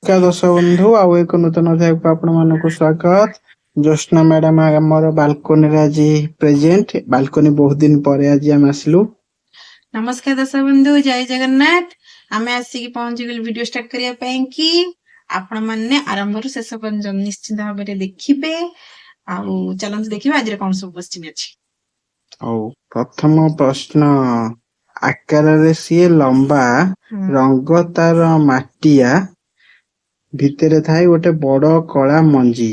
नमस्कार दर्शक बंधु आउ एक नूतन अध्याय को आपण मानक स्वागत। ज्योत्ना मैडम आमर बालकोनी आज प्रेजेंट बालकोनी बहुत दिन पर आज आम आसलु। नमस्कार दर्शक बंधु जय जगन्नाथ। आमे आसिक पहुंची गल वीडियो स्टार्ट करिया पई कि आपण माने आरंभ रु शेष पर्यंत निश्चित भाव में देखिबे। आउ चलंतु देखिबे आज रे कोन सब क्वेश्चन अछि। प्रथम प्रश्न आकार रे सी लंबा रंग तार माटिया भितरे थाए गोटे बड़ कला मंजी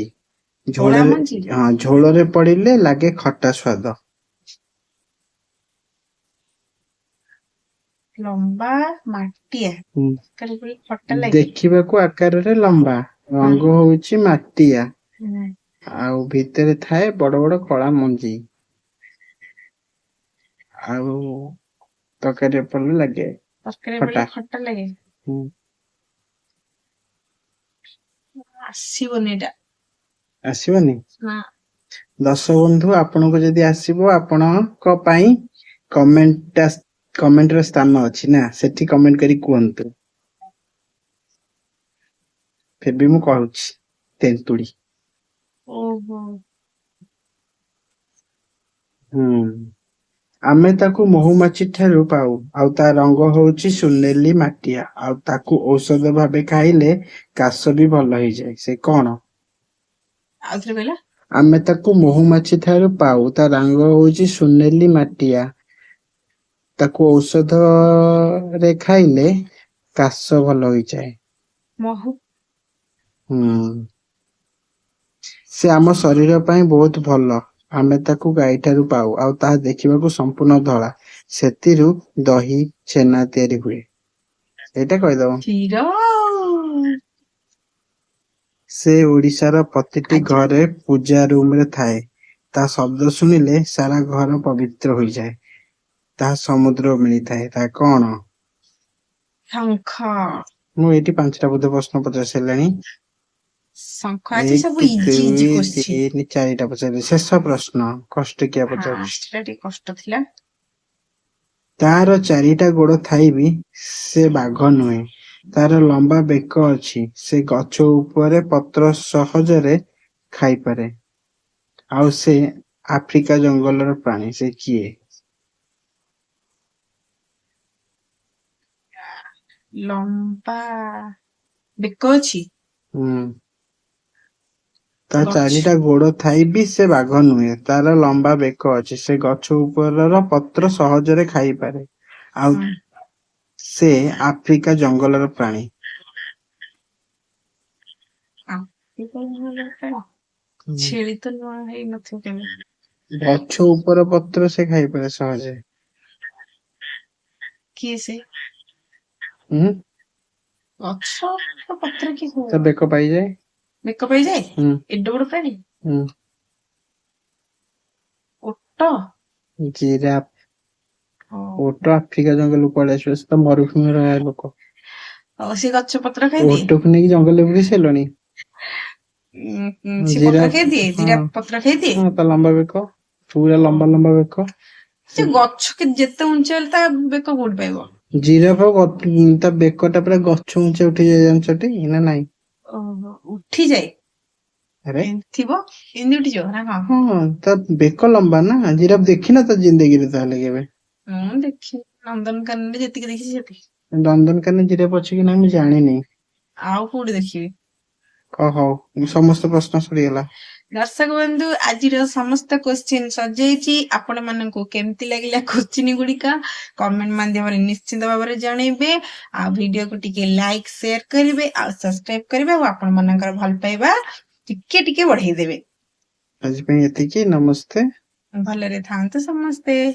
झोल रे पड़िले लागे खट्टा स्वाद। लंबा माटिया खट्टा लागे देखिबा को आकार रे लंबा रंग होउची माटिया आउ भितरे थाए बड़ बड़ कला मंजी आउ तकारे पड़ले लागे खट्टा लागे आसीबनी दर्शक बंधु आपण को जदि आसीबो आपणक पई कमेंट रे स्थान अछि ना सेठी कमेंट करी कहंतु फिर भी मु कहूची तेंतुड़ी। ओहो आमे ताकू महुमाछी ठारू पाऊ आउ ता रंग होउची सुनेली माटिया आउ ताकू औषध भाबे खाइले काश भी भल हो जाए से कोन आउथरे कहला आमे ताकू महुमाछी ठारू पाऊ ता रंग होउची सुनेली माटिया ताकू औषध रे खाइले काश भल हो जाए महु से आम शरीर पई बहुत भल। आमे ताकू गाई ठारू पाऊ आउ ताहा देखिबा को संपूर्ण धला सेतिरु दही छेना तयारी हुए एटा कहि दबो खीर से ओडिशार प्रतिटी घरे पूजा रूम रे थाए ता शब्द सुनिले सारा घर पवित्र हो जाए ता समुद्र मिली थाए ता कोन शंख मु एटी पांचटा बुध प्रश्न पचासलानी शंख अछि सब इजी इजी क्वेश्चन चारिटा पचारे शेष प्रश्न कष्ट किया पचार स्टडी कष्ट थिला तार चारिटा गोड़ थाई भी से बाघ नुहे तार लंबा बेक अछि से गछ ऊपर पत्र सहजरे खाई पारे आउ से आफ्रिका जंगल प्राणी से किए लंबा बेक अछि ता चारिटा गोड़ थाई भी से बाघ नुहे तार लंबा बेक अछि से गछ ऊपर पत्र सहजरे खाई पारे आउ से आफ्रिका जंगल प्राणी छेली तो नुआ है नथो केमे गछ ऊपर पत्र से खाई पारे सहजे किए से गछ पत्र की हो तो बेक पाई जाए बेक पाई जाए एड्डो बड़ प्राणी ओट जिराफ ओट आफ्रिका जंगल पड़े तो मरुभूमि रहा लोक से गछ पत्र खाई दिए ओट को नहीं जंगल बुड़ी सेलनी पत्र खाई दिए जिराफ पत्र खाई दिए हां तो लंबा बेक पूरा लंबा लंबा बेक से गछ के जते ऊंचा ता बेक कोड पाइबो जिराफ ता बेकटा पूरा गछ ऊंचा उठी जाय जानछटी ना नहीं उठी जाए अरे थिबो इंदी उठी जो ना हां ता बेक लंबा ना जिराफ देखि ना तो जिंदगी रे ताले केबे देखि नंदनकानन रे जति देखि जति नंदनकानन जिराफ अछि कि ना मैं जानि नहीं आउ कोड देखिबे कहो समस्त प्रश्न सरी गला। दर्शक बंधु आज समस्त क्वेश्चन सजाई आपण मानक केमती लगिला क्वेश्चन गुड़िका कमेंट माध्यम निश्चित भाव में जनइबे आ वीडियो को टिके लाइक शेयर करेंगे आ सब्सक्राइब करेंगे आपण मानकर भल पाइबा टिके टिके बढ़ाई देबे। आज पे एतिकी नमस्ते भलरे थांतु समस्ते।